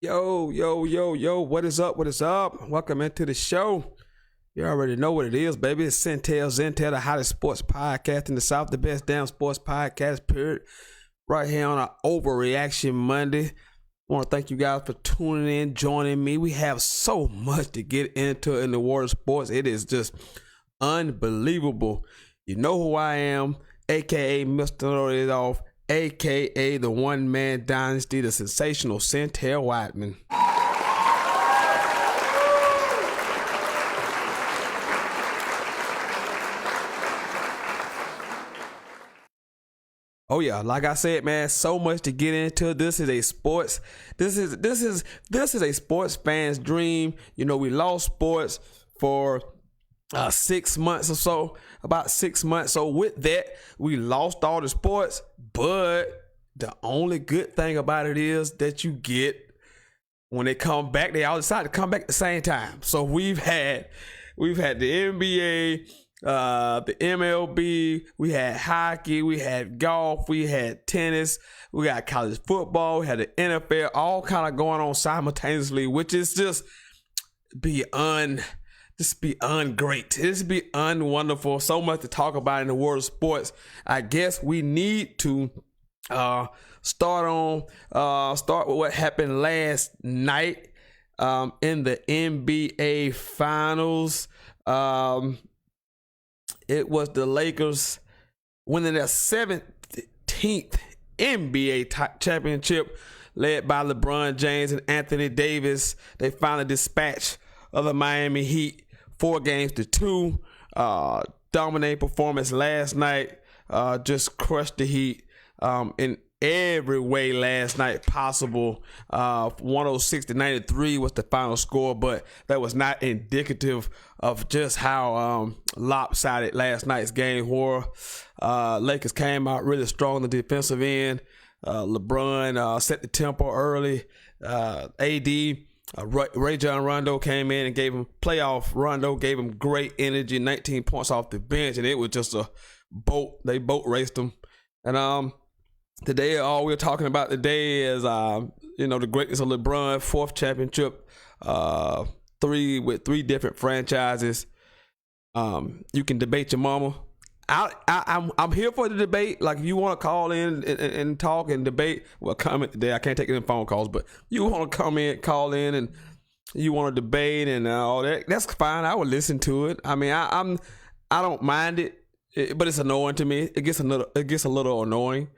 Yo, yo, yo, yo, what is up? What is up? Welcome into the show. You already know what it is, baby. It's Sentell, the hottest sports podcast in the South, the best damn sports podcast, period. Right here on our Overreaction Monday. I want to thank you guys for tuning in, joining me. We have so much to get into in the world of sports. It is just unbelievable. You know who I am, a.k.a. Mr. Load It Off, a.k.a. the one-man dynasty, the sensational Sentell Whiteman. Oh yeah, like I said, man, so much to get into. This is a sports fan's dream. You know, we lost sports for 6 months or so, about 6 months. So with that, we lost all the sports, but the only good thing about it is that you get, when they come back, they all decide to come back at the same time. So we've had the NBA, the MLB, we had hockey, we had golf, we had tennis, we got college football, we had the NFL, all kind of going on simultaneously, which is just beyond great. It's beyond wonderful. So much to talk about in the world of sports. I guess we need to start with what happened last night in the NBA Finals. It was the Lakers winning their 17th NBA championship, led by LeBron James and Anthony Davis. They finally dispatched of the Miami Heat 4-2. Dominating performance last night. Just crushed the Heat in every way last night possible. 106-93 was the final score, but that was not indicative of just how lopsided last night's game were. Lakers came out really strong on the defensive end. LeBron set the tempo early. AD, Rajon Rondo came in and gave him great energy, 19 points off the bench, and it was just a boat. They boat raced them. And today, all we're talking about today is, the greatness of LeBron, 4th championship, with three different franchises. You can debate your mama. I'm here for the debate. Like, if you want to call in and talk and debate, well, comment today. I can't take any phone calls, but you want to call in, and you want to debate and all that, that's fine. I would listen to it. I mean, I don't mind it, but it's annoying to me. It gets a little annoying.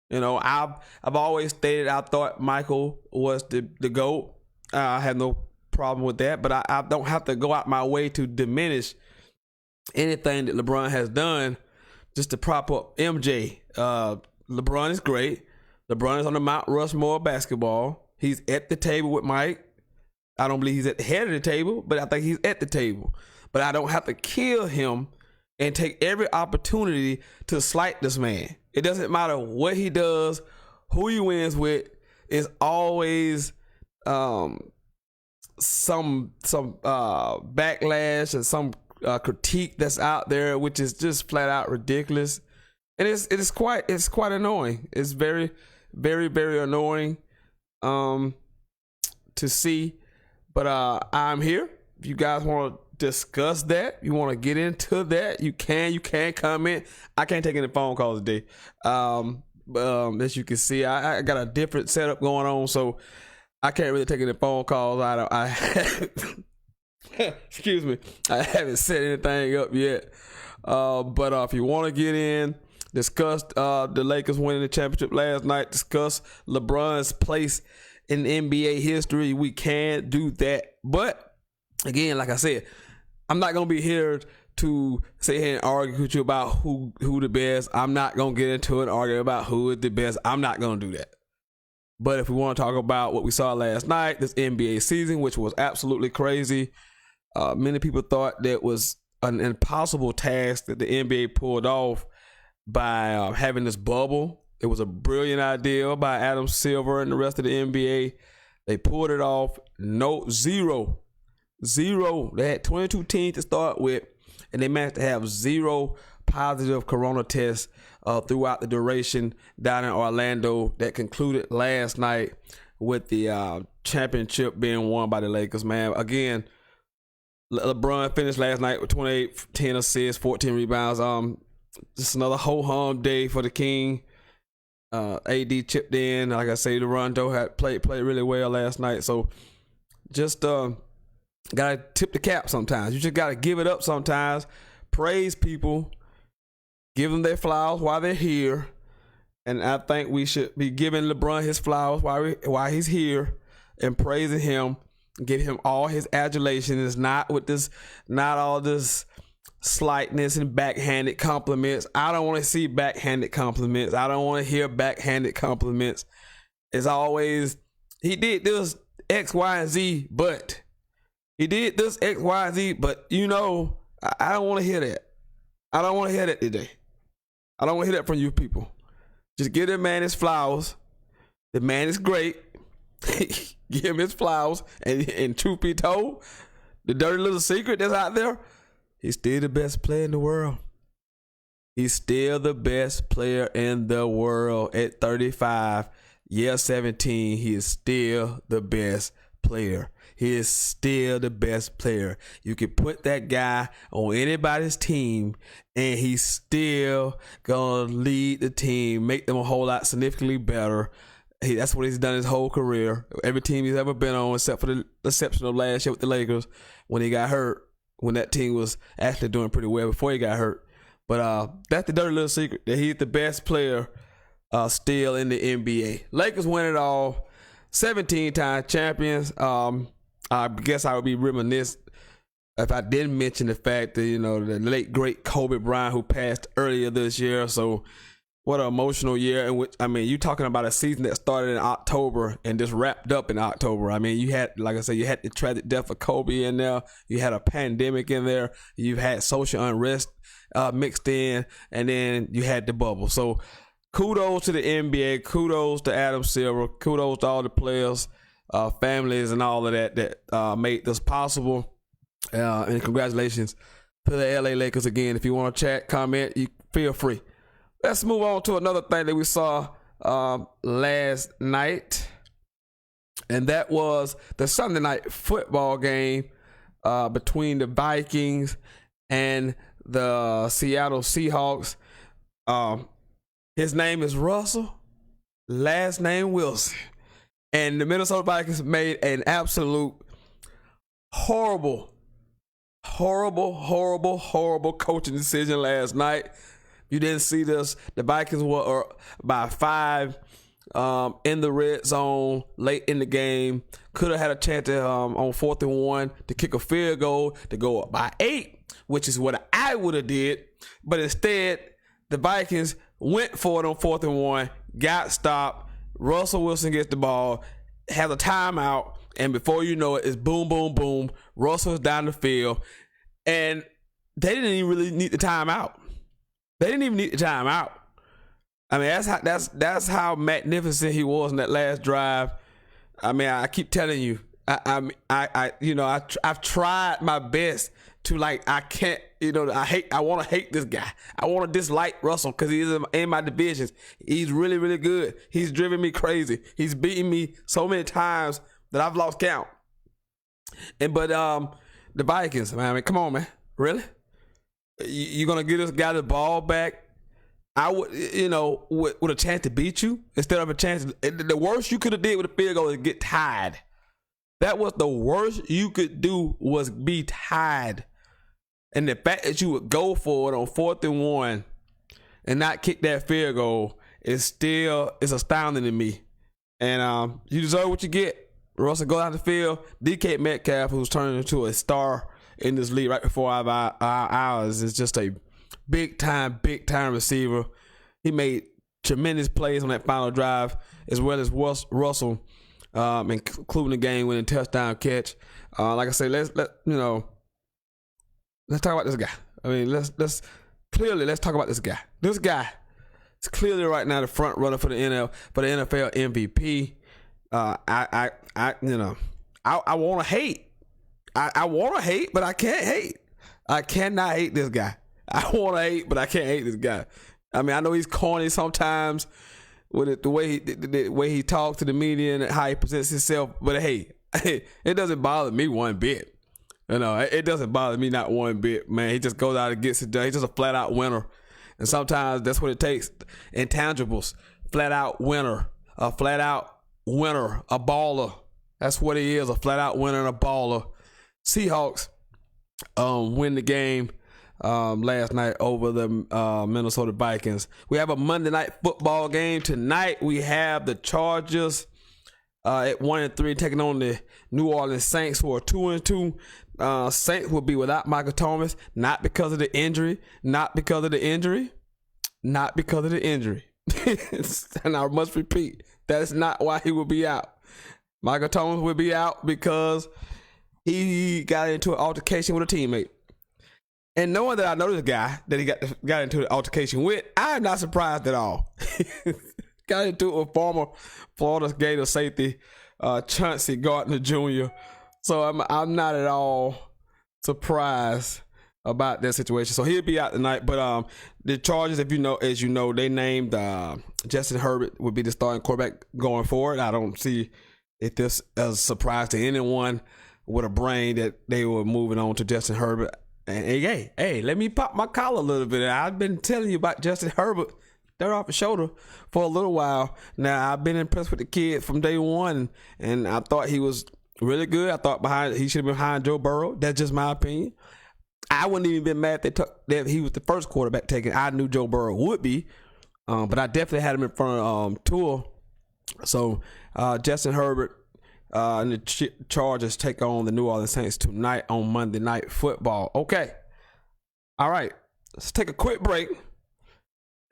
You know, I've always stated I thought Michael was the GOAT. I have no problem with that, but I don't have to go out my way to diminish anything that LeBron has done just to prop up MJ. LeBron is great. LeBron is on the Mount Rushmore of basketball. He's at the table with Mike. I don't believe he's at the head of the table, but I think he's at the table. But I don't have to kill him and take every opportunity to slight this man. It doesn't matter what he does, who he wins with. It's always some backlash and some critique that's out there, which is just flat out ridiculous, and it's quite annoying. It's very, very, very annoying to see. But I'm here. If you guys want to discuss that, you want to get into that, you can comment. I can't take any phone calls today. As you can see, I got a different setup going on, so I can't really take any phone calls. Excuse me, I haven't set anything up yet. But if you want to get in, discuss the Lakers winning the championship last night, discuss LeBron's place in NBA history, we can do that. But again, like I said, I'm not gonna be here to sit here and argue with you about who the best. I'm not gonna get into an argument about who is the best. I'm not gonna do that. But if we want to talk about what we saw last night, this NBA season, which was absolutely crazy, many people thought that was an impossible task that the NBA pulled off by having this bubble. It was a brilliant idea by Adam Silver and the rest of the NBA. They pulled it off. Zero. They had 22 teams to start with, and they managed to have 0 positive corona tests throughout the duration down in Orlando that concluded last night. with the championship being won by the Lakers, man. Again, LeBron finished last night with 28, 10 assists, 14 rebounds. Just another ho-hum day for the King. AD chipped in. Like I say, Rondo had played really well last night. So just gotta tip the cap sometimes. You just gotta give it up sometimes. Praise people. Give them their flowers while they're here. And I think we should be giving LeBron his flowers while he's here and praising him. Give him all his adulations. Not all this slightness and backhanded compliments. I don't want to see backhanded compliments. I don't want to hear backhanded compliments. It's always, he did this X, Y, and Z, but he did this X, Y, and Z, but I don't want to hear that. I don't want to hear that today. I don't want to hear that from you people. Just give that man his flowers. The man is great. Give him his flowers. And truth be told, the dirty little secret that's out there, he's still the best player in the world. He's still the best player in the world at 35. Yeah, 17. He is still the best player. He is still the best player. You can put that guy on anybody's team, and he's still going to lead the team, make them a whole lot significantly better. That's what he's done his whole career. Every team he's ever been on, except for the exception of last year with the Lakers when he got hurt, when that team was actually doing pretty well before he got hurt. But that's the dirty little secret, that he's the best player still in the NBA. Lakers win it all. 17-time champions. I guess I would be remiss if I didn't mention the fact that, the late, great Kobe Bryant, who passed earlier this year. So what an emotional year. You're talking about a season that started in October and just wrapped up in October. You had, like I said, you had the tragic death of Kobe in there. You had a pandemic in there. You've had social unrest mixed in, and then you had the bubble. So kudos to the NBA. Kudos to Adam Silver. Kudos to all the players, families, and all of that made this possible. And congratulations to the LA Lakers again. If you want to chat, comment, you feel free. Let's move on to another thing that we saw last night, and that was the Sunday night football game between the Vikings and the Seattle Seahawks. His name is Russell, last name Wilson. And the Minnesota Vikings made an absolute horrible coaching decision last night. You didn't see this. The Vikings were by 5 in the red zone late in the game. Could have had a chance on 4th and 1 to kick a field goal to go up by 8, which is what I would have did. But instead, the Vikings went for it on 4th and 1, got stopped. Russell Wilson gets the ball, has a timeout, and before you know it, it's boom, boom, boom. Russell's down the field, and they didn't even really need the timeout. They didn't even need the timeout. That's how magnificent he was in that last drive. I keep telling you, I've tried my best to, I can't, I want to hate this guy. I want to dislike Russell because he's in my divisions. He's really, really good. He's driven me crazy. He's beaten me so many times that I've lost count. But the Vikings, come on, man. Really? You're going to give this guy the ball back? I would, with a chance to beat you instead of a chance. The worst you could have did with a field goal is get tied. That was the worst you could do, was be tied. And the fact that you would go for it on 4th and 1 and not kick that field goal is astounding to me. And you deserve what you get. Russell, go out the field. DK Metcalf, who's turning into a star in this league right before our eyes, is just a big time receiver. He made tremendous plays on that final drive, as well as Russell, including the game-winning touchdown catch. Like I say, let's talk about this guy. Let's talk about this guy. This guy is clearly right now the front runner for the NFL MVP. I want to hate. I want to hate, but I can't hate. I cannot hate this guy. I want to hate, but I can't hate this guy. I know he's corny sometimes, with it, the way he talks to the media and how he presents himself. But hey, it doesn't bother me one bit. You know, it doesn't bother me not one bit, man. He just goes out and gets it done. He's just a flat out winner. And sometimes that's what it takes. Intangibles, flat out winner, a baller. That's what he is, a flat out winner and a baller. Seahawks win the game last night over the Minnesota Vikings. We have a Monday night football game tonight. We have the Chargers at 1-3 taking on the New Orleans Saints, who are 2-2. Saints will be without Michael Thomas, not because of the injury. And I must repeat, that is not why he will be out. Michael Thomas will be out because he got into an altercation with a teammate. And knowing that I know this guy that he got into an altercation with, I'm not surprised at all. Got into a former Florida Gator safety, Chauncey Gardner Jr. So I'm not at all surprised about that situation. So he'll be out tonight. But the Chargers, as you know, they named Justin Herbert would be the starting quarterback going forward. I don't see if this is a surprise to anyone with a brain that they were moving on to Justin Herbert. And hey, let me pop my collar a little bit. I've been telling you about Justin Herbert, they're off the shoulder, for a little while. Now, I've been impressed with the kid from day one, and I thought he was really good. I thought he should have been behind Joe Burrow. That's just my opinion. I wouldn't even been mad that he was the first quarterback taken. I knew Joe Burrow would be, but I definitely had him in front of Tua. So Justin Herbert and the Chargers take on the New Orleans Saints tonight on Monday Night Football. Okay. All right. Let's take a quick break.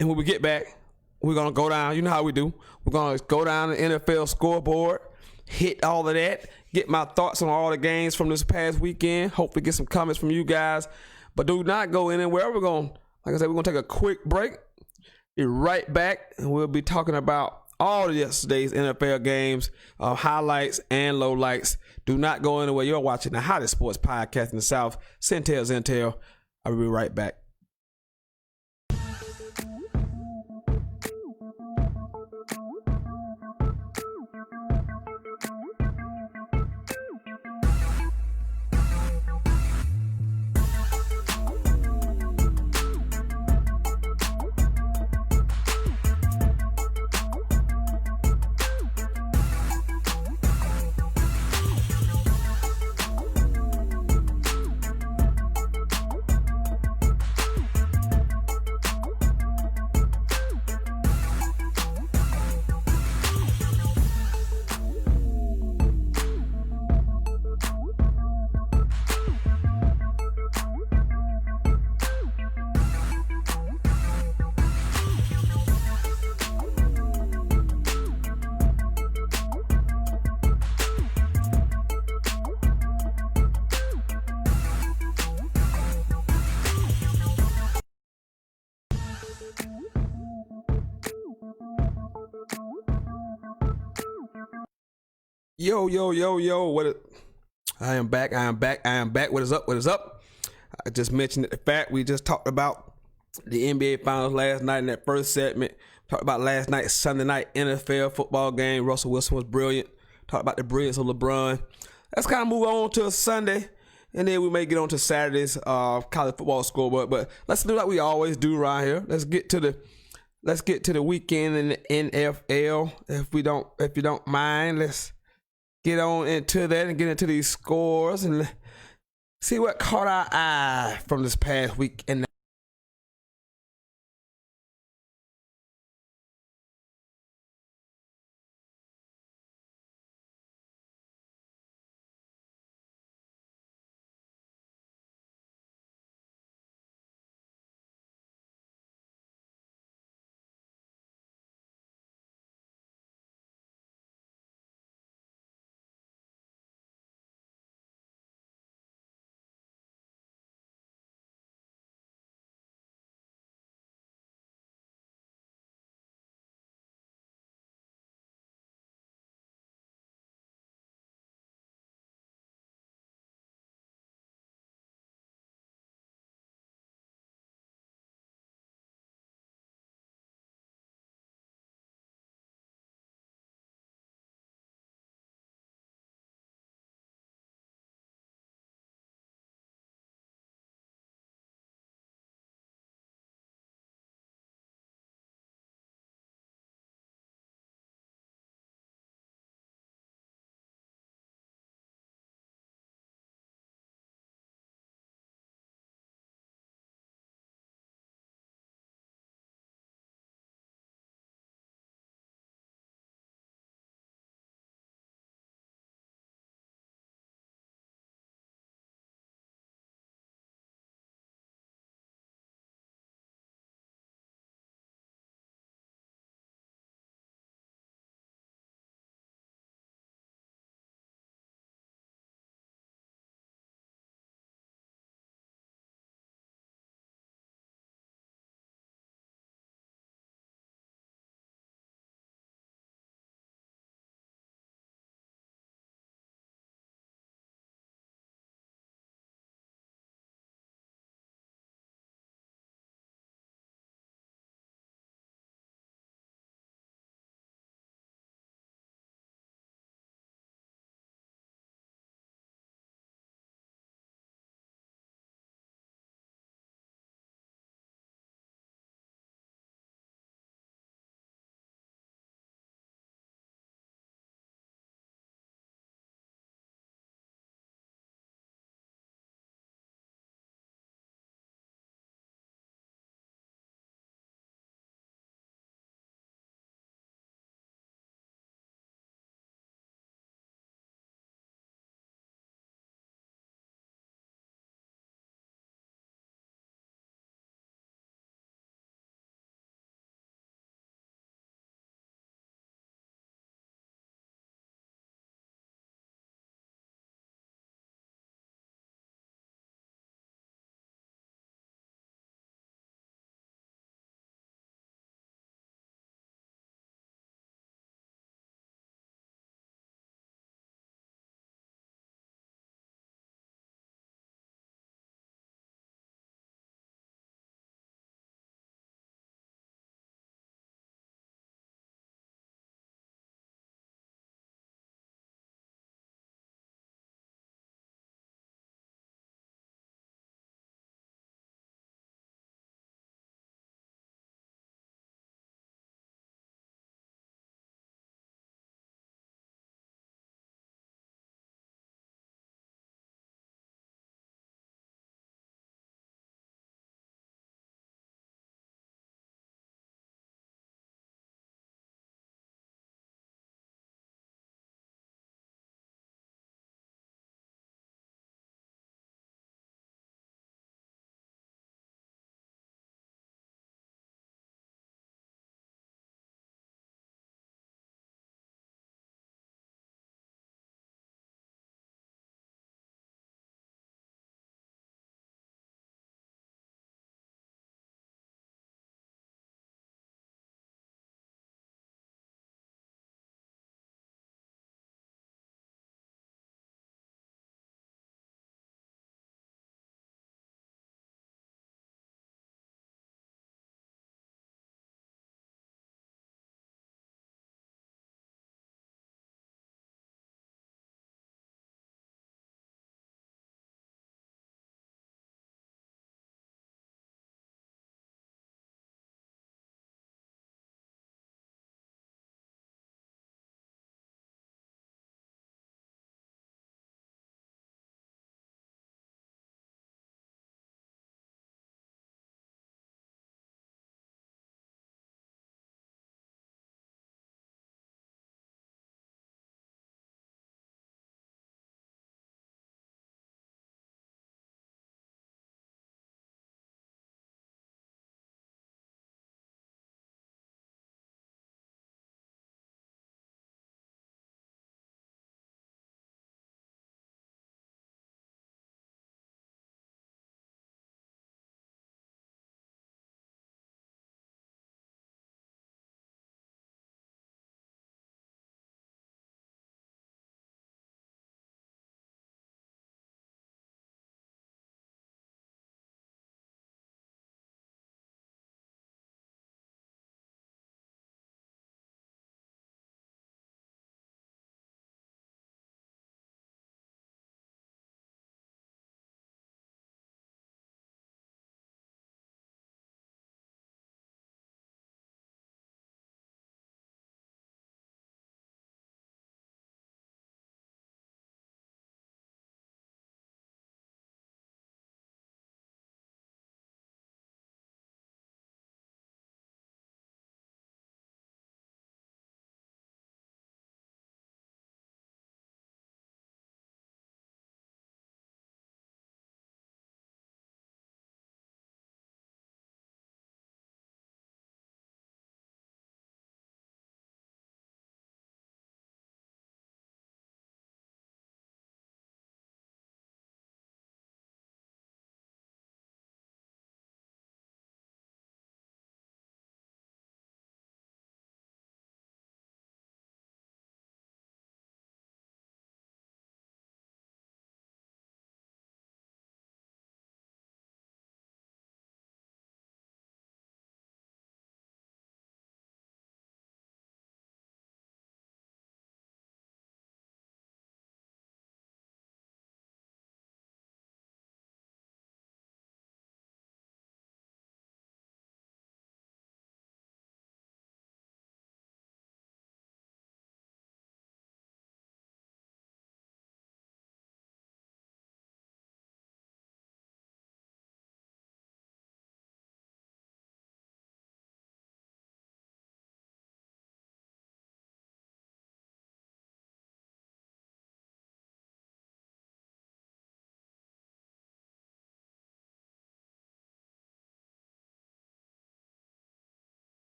And when we get back, we're going to go down. You know how we do. We're going to go down the NFL scoreboard, hit all of that, get my thoughts on all the games from this past weekend. Hopefully get some comments from you guys. But do not go anywhere. Like I said, we're going to take a quick break. Be right back, and we'll be talking about all of yesterday's NFL games, highlights and lowlights. Do not go anywhere. You're watching the hottest sports podcast in the South, Sentell. I'll be right back. Yo, I am back. What is up? I just mentioned the fact we just talked about the NBA Finals last night in that first segment. Talked about last night's Sunday night NFL football game. Russell Wilson was brilliant. Talked about the brilliance of LeBron. Let's kind of move on to a Sunday, and then we may get on to Saturday's college football scoreboard. But let's do like we always do around here. Let's get to the weekend in the NFL. If you don't mind, let's get on into that and get into these scores and see what caught our eye from this past week in the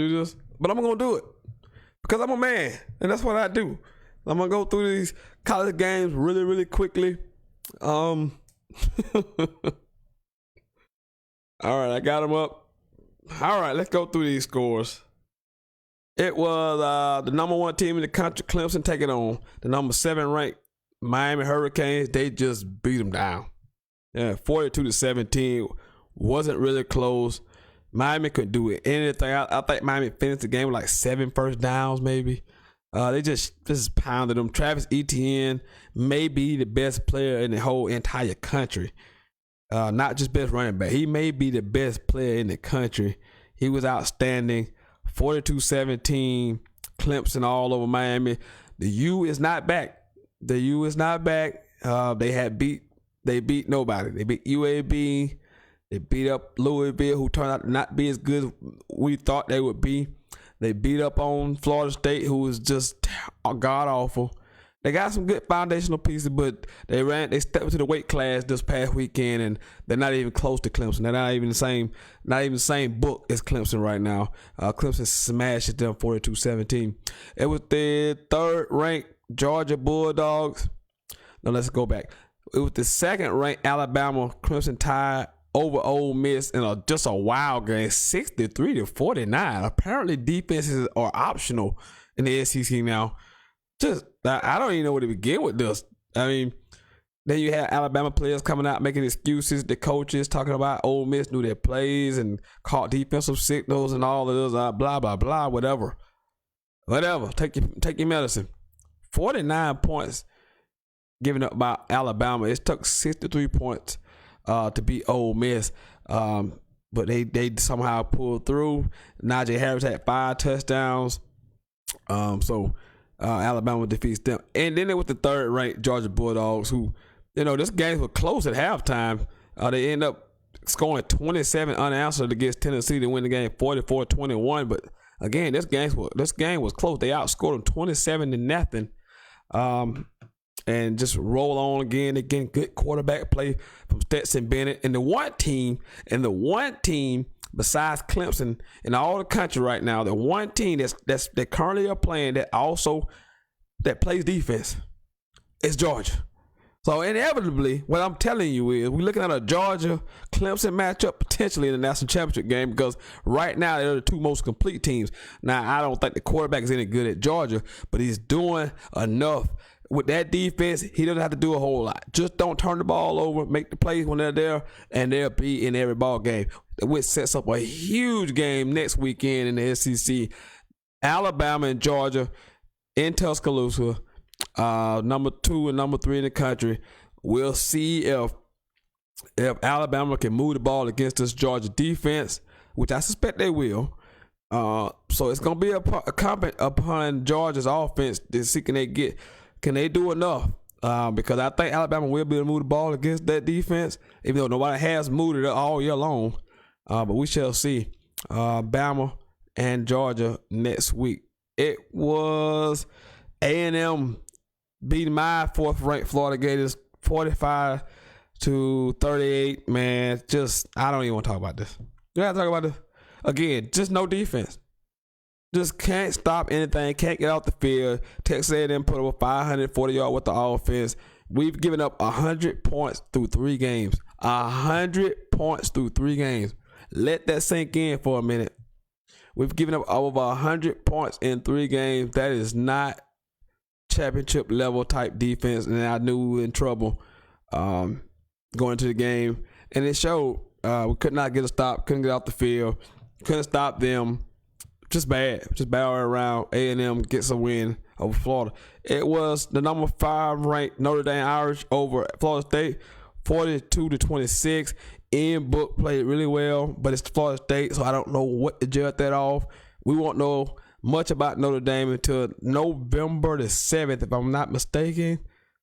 do this, but I'm going to do it because I'm a man, and that's what I do. I'm going to go through these college games really, really quickly. All right, I got them up. All right, let's go through these scores. It was the number 1 team in the country, Clemson, taking on the number 7 ranked Miami Hurricanes. They just beat them down. Yeah, 42-17. Wasn't really close. Miami couldn't do anything. I think Miami finished the game with like 7 first downs, maybe. They just pounded them. Travis Etienne may be the best player in the whole entire country. Not just best running back. He may be the best player in the country. He was outstanding. 42-17. Clemson all over Miami. The U is not back. The U is not back. They beat nobody. They beat UAB. They beat up Louisville, who turned out to not be as good as we thought they would be. They beat up on Florida State, who was just god-awful. They got some good foundational pieces, but they stepped into the weight class this past weekend, and they're not even close to Clemson. They're not even the same book as Clemson right now. Clemson smashed them 42-17. It was the 3rd-ranked Georgia Bulldogs. No, let's go back. It was the 2nd-ranked Alabama. Clemson tied over Ole Miss in just a wild game, 63-49. Apparently, defenses are optional in the SEC now. I don't even know where to begin with this. I mean, then you have Alabama players coming out making excuses. The coaches talking about Ole Miss knew their plays and caught defensive signals and all of those blah blah blah. Whatever. Take your medicine. 49 points given up by Alabama. It took 63 points to beat Ole Miss, but they somehow pulled through. Najee Harris had 5 touchdowns. Alabama defeats them. And then it was the 3rd-ranked Georgia Bulldogs, who, this game was close at halftime. They end up scoring 27 unanswered against Tennessee to win the game 44-21. But again, this game was close. They outscored them 27-0. And just roll on again. Again, good quarterback play from Stetson Bennett. And the one team besides Clemson in all the country right now, the one team that currently are playing that plays defense is Georgia. So inevitably, what I'm telling you is we're looking at a Georgia-Clemson matchup potentially in the national championship game, because right now they're the 2 most complete teams. Now, I don't think the quarterback is any good at Georgia, but he's doing enough. With that defense, he doesn't have to do a whole lot. Just don't turn the ball over, make the plays when they're there, and they'll be in every ball game, which sets up a huge game next weekend in the SEC. Alabama and Georgia in Tuscaloosa, number 2 and number 3 in the country. We'll see if Alabama can move the ball against this Georgia defense, which I suspect they will. So it's going to be incumbent upon Georgia's offense to see can they do enough? Because I think Alabama will be able to move the ball against that defense, even though nobody has moved it all year long. But we shall see. Bama and Georgia next week. It was A&M beating my 4th-ranked Florida Gators 45-38. Man, I don't even want to talk about this. You have to talk about this. Again, just no defense. Just can't stop anything, can't get off the field. Texas A&M put over 540 yards with the offense. We've given up 100 points through 3 games. 100 points through 3 games. Let that sink in for a minute. We've given up over 100 points in 3 games. That is not championship level type defense, and I knew we were in trouble going into the game. And it showed. We could not get a stop, couldn't get off the field, couldn't stop them. Just bad all around. A&M gets a win over Florida. It was the number 5 ranked Notre Dame Irish over Florida State, 42-26. Ian Book played really well, but it's Florida State, so I don't know what to judge that off. We won't know much about Notre Dame until November the 7th, if I'm not mistaken.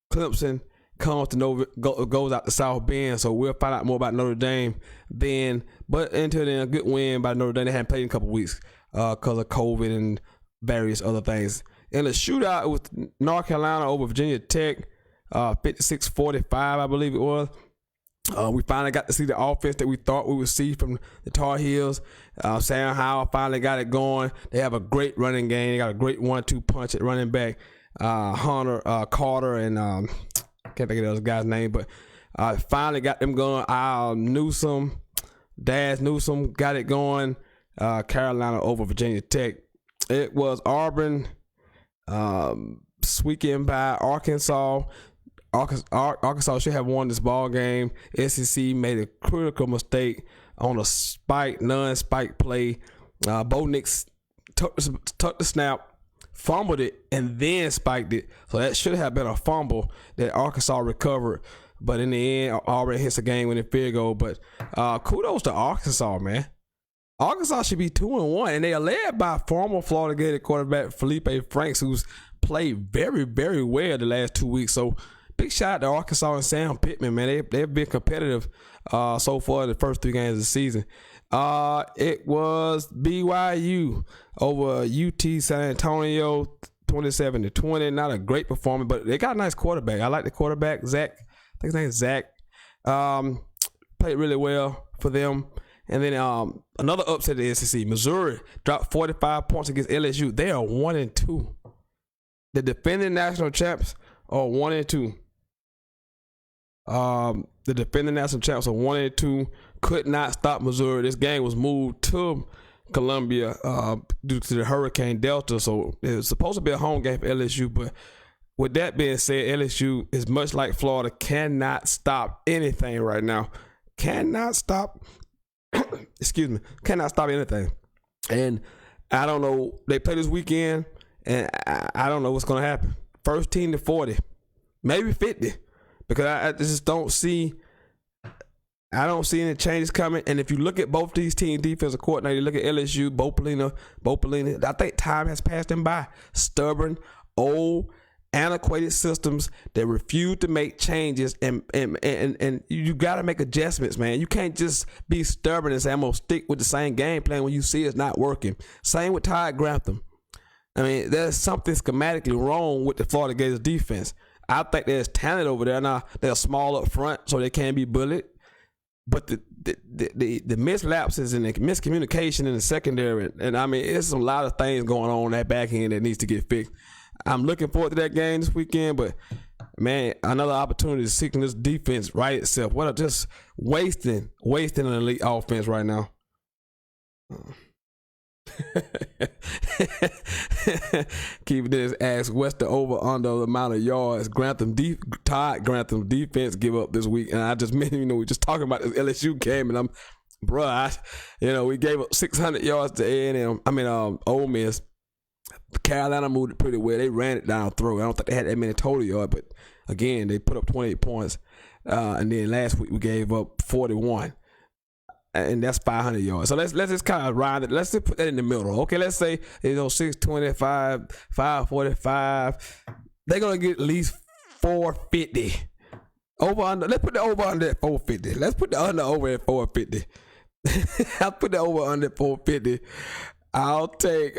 Clemson goes out to South Bend, so we'll find out more about Notre Dame then. But until then, a good win by Notre Dame. They hadn't played in a couple weeks because of COVID and various other things. In the shootout, it was North Carolina over Virginia Tech, 56-45, I believe it was. We finally got to see the offense that we thought we would see from the Tar Heels. Sam Howell finally got it going. They have a great running game. They got a great 1-2 punch at running back. Hunter, Carter, and I can't think of those guys' name, but finally got them going. Daz Newsome got it going. Carolina over Virginia Tech. It was Auburn squeaking by Arkansas. Arkansas should have won this ball game. SEC made a critical mistake on a non-spike play. Bo Nix tucked the snap, fumbled it, and then spiked it. So that should have been a fumble that Arkansas recovered. But in the end, Auburn hits a game-winning field goal. But kudos to Arkansas, man. Arkansas should be 2-1, and they are led by former Florida Gator quarterback Felipe Franks, who's played very, very well the last 2 weeks. So big shout out to Arkansas and Sam Pittman, man. They've been competitive so far in the first 3 games of the season. It was BYU over UT San Antonio, 27-20. Not a great performance, but they got a nice quarterback. I like the quarterback, Zach. I think his name is Zach. Played really well for them. And then another upset at the SEC. Missouri dropped 45 points against LSU. They are 1-2. The defending national champs are 1-2. The defending national champs are 1-2. Could not stop Missouri. This game was moved to Columbia due to the Hurricane Delta. So it was supposed to be a home game for LSU. But with that being said, LSU is much like Florida, cannot stop anything right now. Cannot stop. Cannot stop anything. And I don't know. They play this weekend, and I don't know what's going to happen. First team to 40, maybe 50, because I just don't see. I don't see any changes coming. And if you look at both these team defensive coordinators, look at LSU, Bo Pelini, I think time has passed them by. Stubborn, old, antiquated systems that refuse to make changes, and you got to make adjustments, man. You can't just be stubborn and say, I'm going to stick with the same game plan when you see it's not working. Same with Todd Grantham. I mean, there's something schematically wrong with the Florida Gators defense. I think there's talent over there. Now, they're small up front, so they can't be bullied. But the mislapses and the miscommunication in the secondary, and I mean, it's a lot of things going on that back end that needs to get fixed. I'm looking forward to that game this weekend, but man, another opportunity to see this defense right itself. What a just wasting an elite offense right now. Keep this asks what's the over under the amount of yards Todd Grantham defense give up this week. And I just meant, we're just talking about this LSU game, and we gave up 600 yards to A&M. Ole Miss. Carolina moved it pretty well. They ran it down through. I don't think they had that many total yards, but again, they put up 28 points. And then last week we gave up 41. And that's 500 yards. So let's just kind of round it. Let's just put that in the middle. Okay, let's say 625, 545. They're gonna get at least 450. Over under. Let's put the over under at 450. Let's put the under over at 450. I'll put the over under at 450. I'll take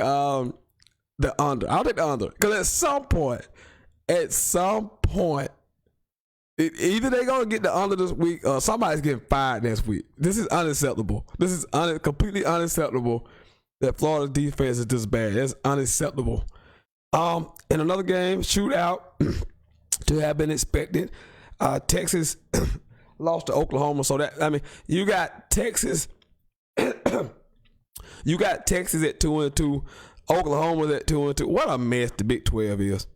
the under. I'll take the under. Because at some point, either they're going to get the under this week or somebody's getting fired next week. This is unacceptable. This is completely unacceptable that Florida's defense is this bad. It's unacceptable. In another game, shootout to have been expected. Texas lost to Oklahoma. So you got Texas. You got Texas at 2-2. Oklahoma's at 2-2. What a mess the Big 12 is.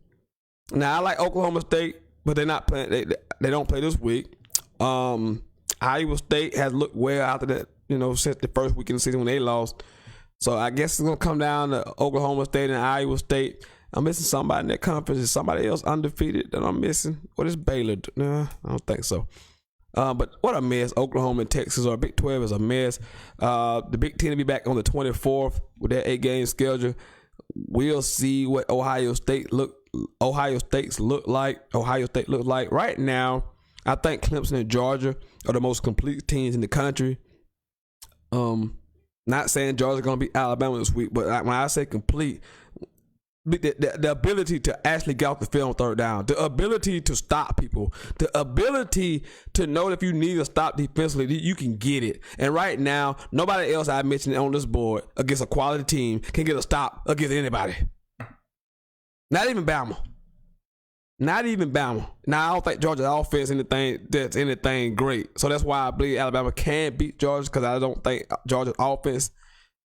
Now I like Oklahoma State, but they're not playing. They don't play this week. Iowa State has looked well after that, since the first week in the season when they lost. So I guess it's gonna come down to Oklahoma State and Iowa State. I'm missing somebody in that conference. Is somebody else undefeated that I'm missing? What is Baylor? No, I don't think so. But what a mess. Oklahoma and Texas are. Big 12 is a mess. The Big 10 will be back on the 24th with that 8-game schedule. We'll see what Ohio State look like. Right now, I think Clemson and Georgia are the most complete teams in the country. Not saying Georgia's going to beat Alabama this week, but when I say complete, The ability to actually get off the field on third down, the ability to stop people, the ability to know that if you need to stop defensively, you can get it. And right now, nobody else I mentioned on this board against a quality team can get a stop against anybody. Not even Bama. Not even Bama. Now, I don't think Georgia's offense that's anything great. So that's why I believe Alabama can beat Georgia, because I don't think Georgia's offense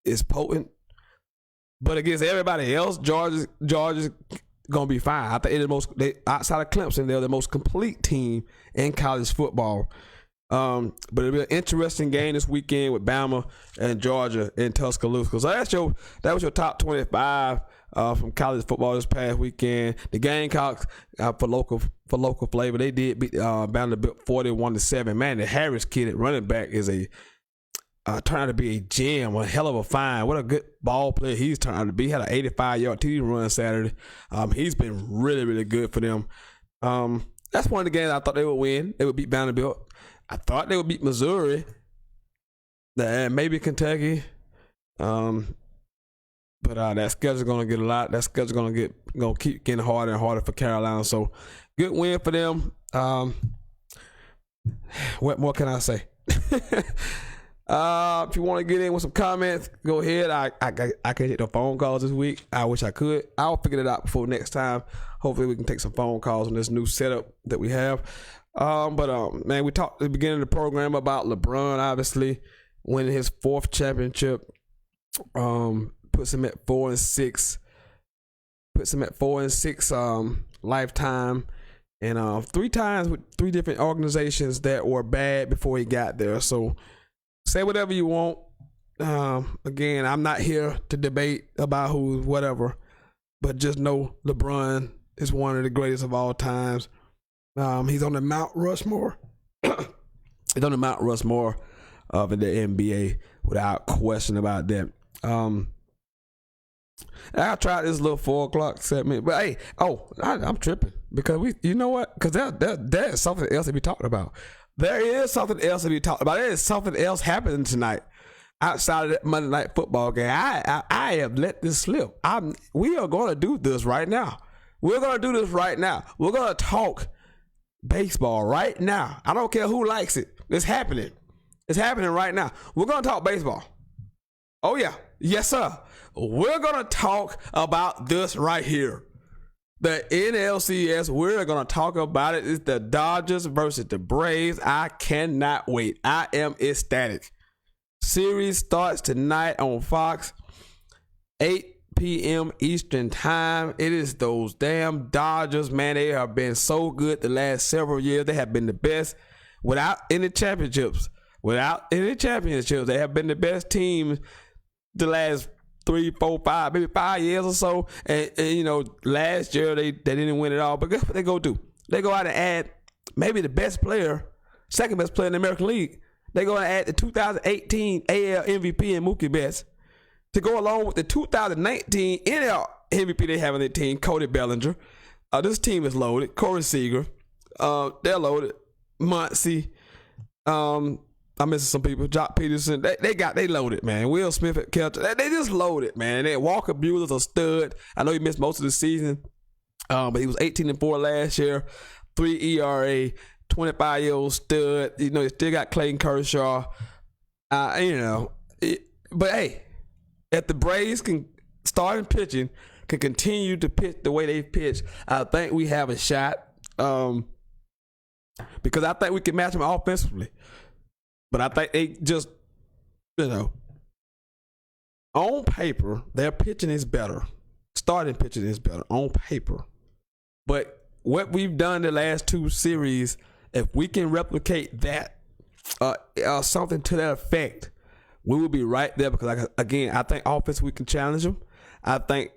is potent. But against everybody else, Georgia's gonna be fine. I think outside of Clemson, they're the most complete team in college football. But it'll be an interesting game this weekend with Bama and Georgia in Tuscaloosa. So that was your top 25 from college football this past weekend. The Gamecocks, for local flavor, they did beat Vanderbilt 41-7. Man, the Harris kid at running back is turned out to be a gem, a hell of a find. What a good ball player he's turned out to be. He had an 85-yard TD run Saturday. He's been really, really good for them. That's one of the games I thought they would win. They would beat Vanderbilt. I thought they would beat Missouri, and maybe Kentucky. But that schedule's gonna get a lot. That schedule's gonna keep getting harder and harder for Carolina. So good win for them. What more can I say? If you want to get in with some comments, go ahead. I can hit the phone calls this week. I wish I could. I'll figure it out before next time. Hopefully we can take some phone calls on this new setup that we have. Man, we talked at the beginning of the program about LeBron obviously winning his 4th championship. Puts him at 4-6. Puts him at 4-6 lifetime. And 3 times with 3 different organizations that were bad before he got there. So say whatever you want. Again, I'm not here to debate about whatever, but just know LeBron is one of the greatest of all times. He's on the Mount Rushmore. He's on the Mount Rushmore of the NBA without question about that. I tried this little 4 o'clock segment, but hey, I'm tripping because you know what? Because there is something else to be talked about. There is something else to be talked about. There is something else happening tonight outside of that Monday Night Football game. I have let this slip. We are going to do this right now. We're going to do this right now. We're going to talk baseball right now. I don't care who likes it. It's happening. It's happening right now. We're going to talk baseball. Oh, yeah. Yes, sir. We're going to talk about this right here. The NLCS, we're going to talk about it. It's the Dodgers versus the Braves. I cannot wait. I am ecstatic. Series starts tonight on Fox, 8 p.m. Eastern time. It is those damn Dodgers, man. They have been so good the last several years. They have been the best without any championships. They have been the best team the last 3, 4, 5, maybe 5 years or so. And you know, last year they didn't win it all. But guess what they go do? They go out and add maybe the best player, second best player in the American League. They go and add the 2018 AL MVP and Mookie Betts to go along with the 2019 NL MVP they have on their team, Cody Bellinger. This team is loaded. Corey Seager. They're loaded. Muncy. I'm missing some people. Jock Peterson. They loaded, man. Will Smith at catcher. They just loaded, man. They Walker Buehler's a stud. I know he missed most of the season, but he was 18-4 last year. 3 ERA. 25-year-old stud. You know, you still got Clayton Kershaw. But hey, if the Braves can start in pitching, can continue to pitch the way they pitch, I think we have a shot. Because I think we can match them offensively. But I think they just, on paper, their pitching is better. Starting pitching is better on paper. But what we've done the last 2 series, if we can replicate that, something to that effect, we will be right there. Because, again, I think offense, we can challenge them. I think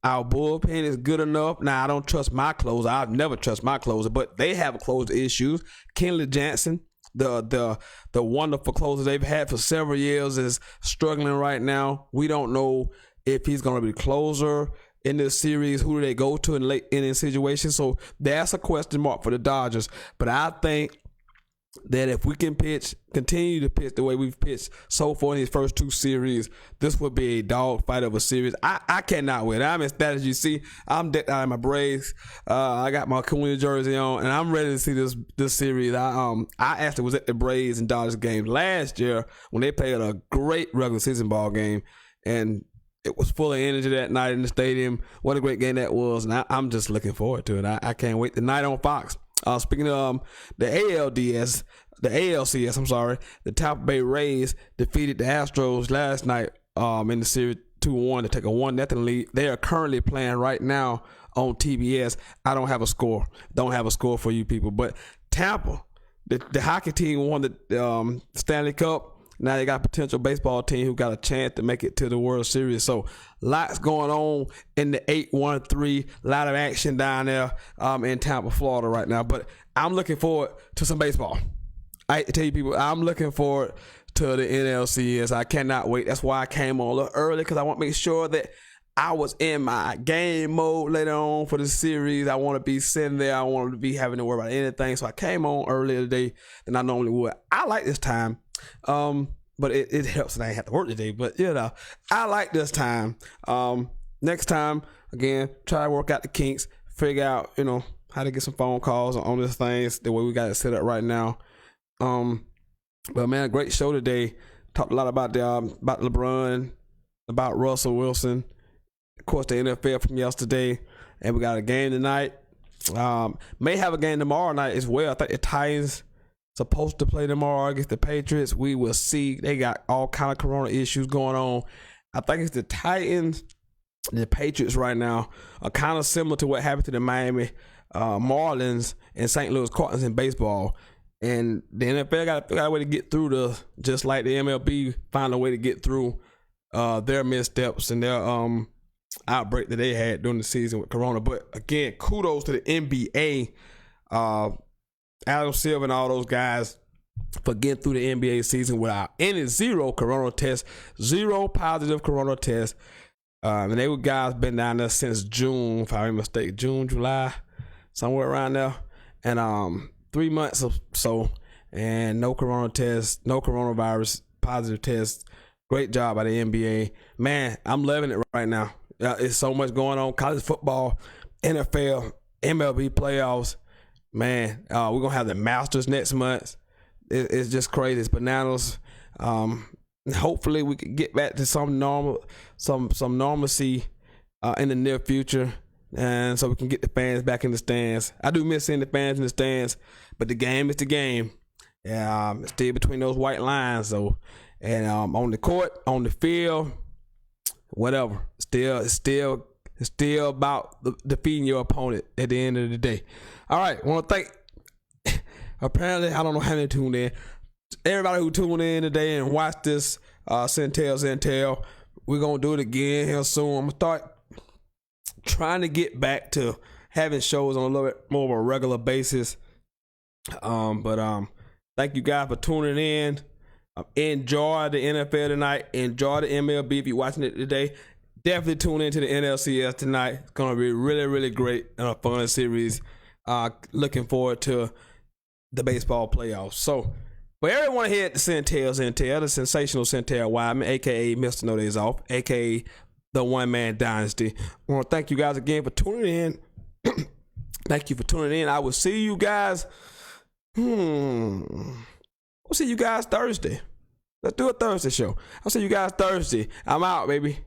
our bullpen is good enough. Now, I don't trust my closer. I've never trust my closer, but they have closer issues. Kenley Jansen, the wonderful closer they've had for several years, is struggling right now. We don't know if he's going to be the closer in this series. Who do they go to in late inning situations? So that's a question mark for the Dodgers. But I think that if we can continue to pitch the way we've pitched so far in these first 2 series, this would be a dog fight of a series. I cannot wait. I'm ecstatic. As you see, I'm decked out in my Braves. I got my Cunha jersey on, and I'm ready to see this series. I actually was at the Braves and Dodgers game last year when they played a great regular season ball game, and it was full of energy that night in the stadium. What a great game that was, and I'm just looking forward to it. I can't wait. The night on Fox. Speaking of the ALCS, I'm sorry, the Tampa Bay Rays defeated the Astros last night in the series 2-1 to take a 1-0 lead. They are currently playing right now on TBS. I don't have a score. Don't have a score for you people. But Tampa, the hockey team won the Stanley Cup. Now they got a potential baseball team who got a chance to make it to the World Series. So lots going on in the 8-1-3. A lot of action down there in Tampa, Florida right now. But I'm looking forward to some baseball. I tell you people, I'm looking forward to the NLCS. I cannot wait. That's why I came on a little early, because I want to make sure that I was in my game mode later on for the series. I want to be sitting there. I want to be having to worry about anything. So I came on earlier today than I normally would. I like this time. But it helps that I ain't have to work today. But I like this time. Next time, again, try to work out the kinks, figure out, how to get some phone calls on this thing, the way we got it set up right now. But man, great show today. Talked a lot about LeBron, about Russell Wilson, of course the NFL from yesterday, and we got a game tonight. May have a game tomorrow night as well. I think the Titans supposed to play tomorrow against the Patriots. We will see. They got all kind of corona issues going on. I think it's the Titans and the Patriots right now are kind of similar to what happened to the Miami Marlins and St. Louis Cardinals in baseball. And the NFL got a way to get through just like the MLB found a way to get through their missteps and their outbreak that they had during the season with corona. But again, kudos to the NBA, Adam Silver and all those guys for getting through the NBA season without any zero positive corona tests. And they were guys been down there since June, if I'm not mistaken, June, July, somewhere around there. And 3 months or so, and no corona tests, no coronavirus positive tests. Great job by the NBA. Man, I'm loving it right now. It's so much going on. College football, NFL, MLB playoffs. Man, we're going to have the Masters next month. It's just crazy. It's bananas. Hopefully we can get back to some normalcy in the near future, and so we can get the fans back in the stands. I do miss seeing the fans in the stands, but the game is the game. Yeah, it's still between those white lines, though. And on the court, on the field, whatever. It's still about defeating your opponent at the end of the day. All right, I want to thank, apparently, I don't know how many tuned in. Everybody who tuned in today and watched this Sentell. We're going to do it again here soon. I'm going to start trying to get back to having shows on a little bit more of a regular basis. But thank you guys for tuning in. Enjoy the NFL tonight. Enjoy the MLB if you're watching it today. Definitely tune into the NLCS tonight. It's going to be really, really great and a fun series. Looking forward to the baseball playoffs. So, for everyone here at the Sentell, the sensational Sentell Wideman, a.k.a. Mr. No Days Off, a.k.a. the One Man Dynasty, I want to thank you guys again for tuning in. Thank you for tuning in. I will see you guys. We'll see you guys Thursday. Let's do a Thursday show. I'll see you guys Thursday. I'm out, baby.